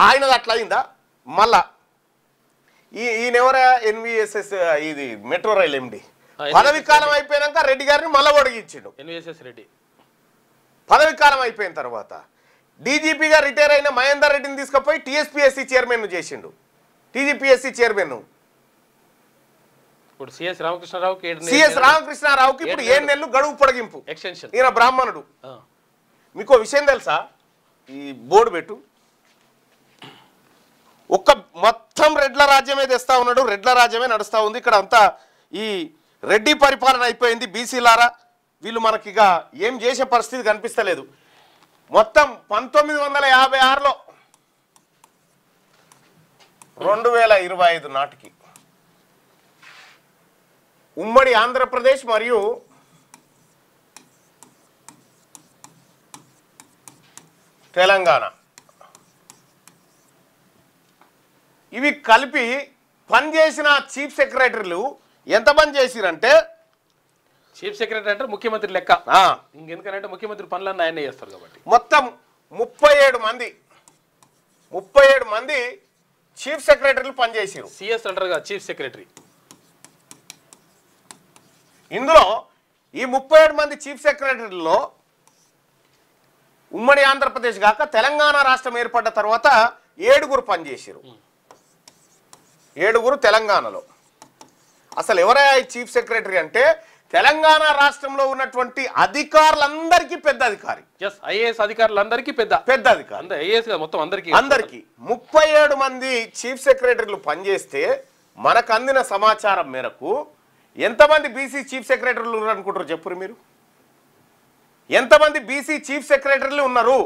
ఆయనది అట్లా అయిందా? మళ్ళా ఈయనెవరా ఎన్విఎస్ఎస్ ఇది మెట్రో రైల్ ఎండి పదవి కాలం అయిపోయాక రెడ్డి గారిని మళ్ళా ఒడిగించిండు. ఎన్విఎస్ఎస్ రెడ్డి పదవి కాలం అయిపోయిన తర్వాత డీజీపీగా రిటైర్ అయిన మహేందర్ రెడ్డిని తీసుకుపోయి టీఎస్పీఎస్సీ చైర్మన్ చేసిండు. టీజీపీఎస్సీ చైర్మన్ ఇప్పుడు సిఎస్ రామకృష్ణారావుకి ఇప్పుడు 7 నెలలు గడువు పొడిగింపు ఎక్స్టెన్షన్. ఈయన బ్రాహ్మణుడు. మీకు విషయం తెలుసా? ఈ బోర్డు పెట్టు. ఒక్క మొత్తం రెడ్ల రాజ్యమే తెస్తా ఉన్నాడు, రెడ్ల రాజ్యమే నడుస్తూ ఉంది. ఇక్కడ అంతా ఈ రెడ్డి పరిపాలన అయిపోయింది. బీసీలారా వీళ్ళు మనకిగా ఏం చేసే పరిస్థితి కనిపిస్తలేదు. మొత్తం 1956లో 2025 నాటికి ఉమ్మడి ఆంధ్రప్రదేశ్ మరియు తెలంగాణ ఇవి కలిపి పనిచేసిన చీఫ్ సెక్రటరీలు ఎంతమంది చేసిరంటే, చీఫ్ సెక్రటరీ అంటే ముఖ్యమంత్రి లెక్క. ఇంకెందుకంటే ముఖ్యమంత్రి పనులన్నీ ఆయనే చేస్తారు కాబట్టి మొత్తం 37 మంది చీఫ్ సెక్రటరీలు పనిచేసారు. సిఎస్ అంటారు కదా చీఫ్ సెక్రటరీ. ఇందులో ఈ 37 మంది చీఫ్ సెక్రటరీలో ఉమ్మడి ఆంధ్రప్రదేశ్ కాక తెలంగాణ రాష్ట్రం ఏర్పడ్డ తర్వాత 7 పనిచేసారు. 7 తెలంగాణలో. అసలు ఎవరైనా చీఫ్ సెక్రటరీ అంటే తెలంగాణ రాష్ట్రంలో ఉన్నటువంటి అధికారులందరికీ పెద్ద అధికారి. ఐఏఎస్ అధికారులందరికీ పెద్ద అధికారి. ఐఏఎస్ మొత్తం అందరికీ 37 మంది చీఫ్ సెక్రటరీలు పనిచేస్తే మనకు అందిన సమాచారం మేరకు ఎంతమంది బీసీ చీఫ్ సెక్రటరీలు ఉన్నారు అనుకుంటారు? చెప్పురు మీరు. ఎంతమంది బీసీ చీఫ్ సెక్రటరీలు ఉన్నారు?